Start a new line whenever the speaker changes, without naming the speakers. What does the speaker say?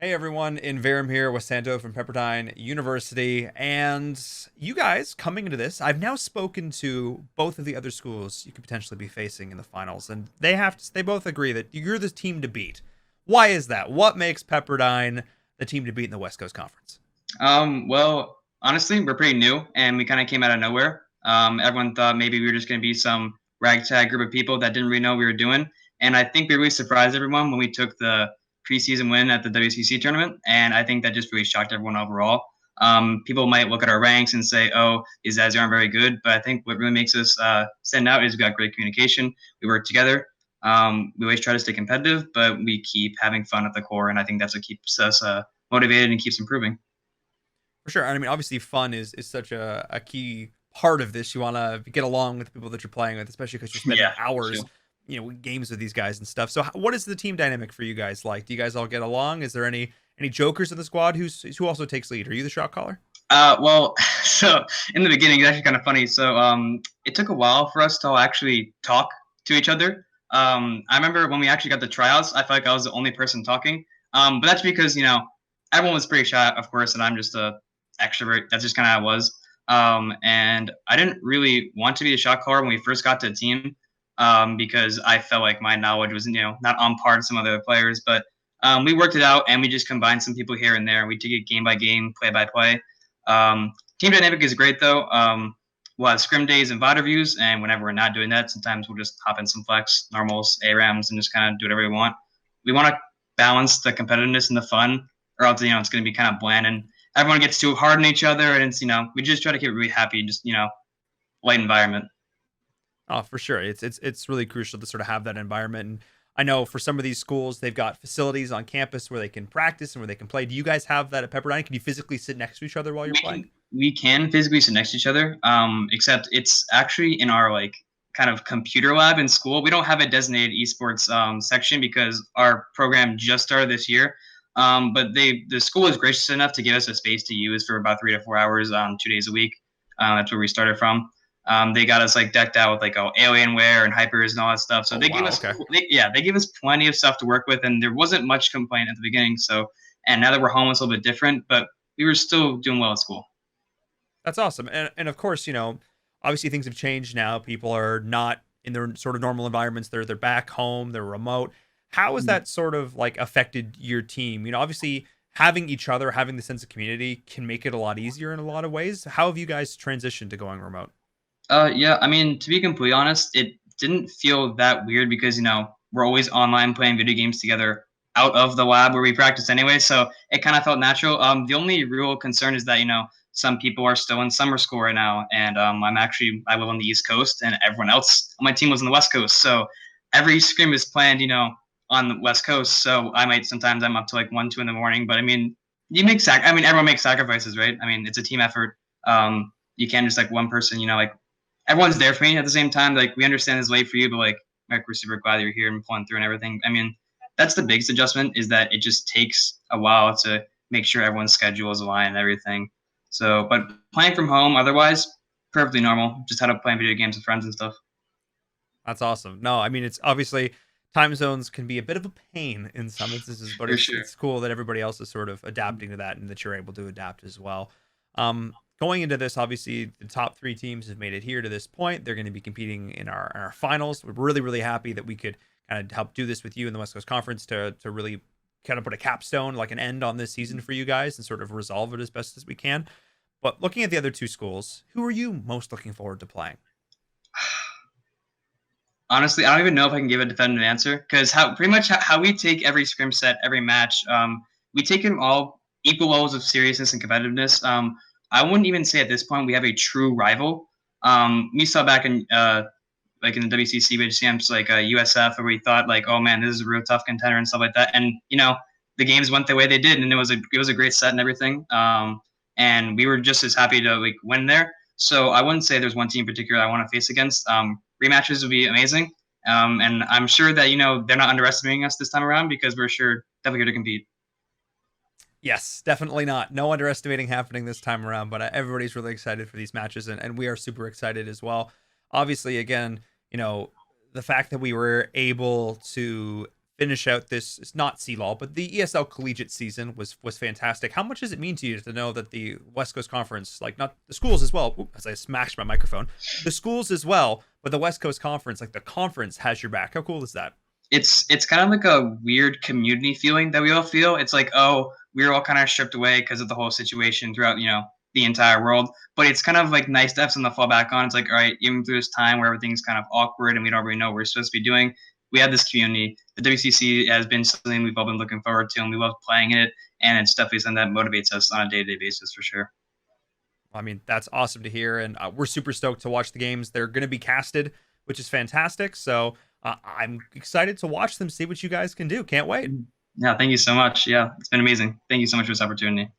Hey everyone, Inverum here with Santo from Pepperdine University, and you guys coming into this, I've now spoken to both of the other schools you could potentially be facing in the finals, and they both agree that you're the team to beat. Why is that? What makes Pepperdine the team to beat in the West Coast Conference?
Well, honestly, we're pretty new and we kind of came out of nowhere. Everyone thought maybe we were just going to be some ragtag group of people that didn't really know what we were doing. And I think we really surprised everyone when we took the preseason win at the WCC tournament. And I think that just really shocked everyone overall. People might look at our ranks and say, oh, these guys aren't very good. But I think what really makes us stand out is we got great communication. We work together. We always try to stay competitive, but we keep having fun at the core. And I think that's what keeps us motivated and keeps improving.
For sure. I mean, obviously, fun is such a key part of this. You want to get along with the people that you're playing with, especially because you're spending
Yeah,
hours,
sure.
games with these guys and stuff. So, what is the team dynamic for you guys like? Do you guys all get along? Is there any jokers in the squad who also takes lead? Are you the shot caller?
Well, so in the beginning, it's actually kind of funny. It took a while for us to all actually talk to each other. I remember when we actually got the tryouts, I felt like I was the only person talking. But that's because everyone was pretty shy, of course, and I'm just a extrovert. That's just kind of how I was. And I didn't really want to be the shot caller when we first got to the team, because I felt like my knowledge was not on par to some other players. But we worked it out, and we just combined some people here and there. We took it game by game, play by play. Team dynamic is great though. We'll have scrim days and VOD reviews, and whenever we're not doing that, sometimes we'll just hop in some flex, normals, ARAMs, and just kind of do whatever we want. We want to balance the competitiveness and the fun, or else it's going to be kind of bland and everyone gets too hard on each other, and it's we just try to keep it really happy and just light environment.
Oh, for sure. It's really crucial to sort of have that environment. And I know for some of these schools, they've got facilities on campus where they can practice and where they can play. Do you guys have that at Pepperdine? Can you physically sit next to each other while you're
We
playing?
can we can physically sit next to each other, except it's actually in our like kind of computer lab in school. We don't have a designated esports section because our program just started this year. But the school is gracious enough to give us a space to use for about 3 to 4 hours, 2 days a week. That's where we started from. They got us like decked out with like Alienware and hypers and all that stuff. So
Oh,
they gave
wow.
us,
Okay.
they gave us plenty of stuff to work with, and there wasn't much complaint at the beginning. So, and now that we're home, it's a little bit different, but we were still doing well at school.
That's awesome. And of course, obviously things have changed now. People are not in their sort of normal environments. They're back home, they're remote. How has that sort of like affected your team? Obviously having each other, having the sense of community can make it a lot easier in a lot of ways. How have you guys transitioned to going remote?
Yeah, I mean, to be completely honest, it didn't feel that weird because, we're always online playing video games together out of the lab where we practice anyway. So it kind of felt natural. The only real concern is that, some people are still in summer school right now. And I live on the East Coast, and everyone else on my team was on the West Coast. So every scrim is planned, on the West Coast. So sometimes I'm up to like 1, 2 in the morning. But I mean, everyone makes sacrifices, right? I mean, it's a team effort. You can't just like one person, like everyone's there for me at the same time. Like we understand it's late for you, but like we're super glad you're here and pulling through and everything. I mean, that's the biggest adjustment is that it just takes a while to make sure everyone's schedule is aligned and everything. So, but playing from home, otherwise, perfectly normal. Just how to play video games with friends and stuff.
That's awesome. No, I mean it's obviously time zones can be a bit of a pain in some instances, but
For
it's
sure.
it's cool that everybody else is sort of adapting to that and that you're able to adapt as well. Going into this, obviously the top three teams have made it here to this point. They're going to be competing in our finals. We're really happy that we could kind of help do this with you in the West Coast Conference to really kind of put a capstone, like an end on this season for you guys and sort of resolve it as best as we can. But looking at the other two schools, who are you most looking forward to playing?
Honestly, I don't even know if I can give a definitive answer because how pretty much how we take every scrim set, every match, we take them all equal levels of seriousness and competitiveness. I wouldn't even say at this point we have a true rival. We saw back in like in the WCC with champs like USF, where we thought like, oh man, this is a real tough contender and stuff like that. And the games went the way they did, and it was a great set and everything. And we were just as happy to like win there. So I wouldn't say there's one team in particular I want to face against. Rematches would be amazing. And I'm sure that they're not underestimating us this time around because we're sure definitely here to compete.
Yes, definitely not. No underestimating happening this time around, but everybody's really excited for these matches, and we are super excited as well. Obviously, again, the fact that we were able to finish out this, it's not C-Law, but the ESL collegiate season was fantastic. How much does it mean to you to know that the West Coast Conference, like not the schools as well, as I smashed my microphone, the schools as well, but the West Coast Conference, like the conference has your back? How cool is that?
It's kind of like a weird community feeling that we all feel. It's like, oh, we're all kind of stripped away because of the whole situation throughout, the entire world. But it's kind of like nice to have something to fall back on. It's like, all right, even through this time where everything's kind of awkward and we don't really know what we're supposed to be doing, we have this community. The WCC has been something we've all been looking forward to, and we love playing in it. And it's definitely something that motivates us on a day-to-day basis for sure.
I mean, that's awesome to hear, and we're super stoked to watch the games. They're going to be casted, which is fantastic. So I'm excited to watch them, see what you guys can do. Can't wait.
Yeah, thank you so much. Yeah, it's been amazing. Thank you so much for this opportunity.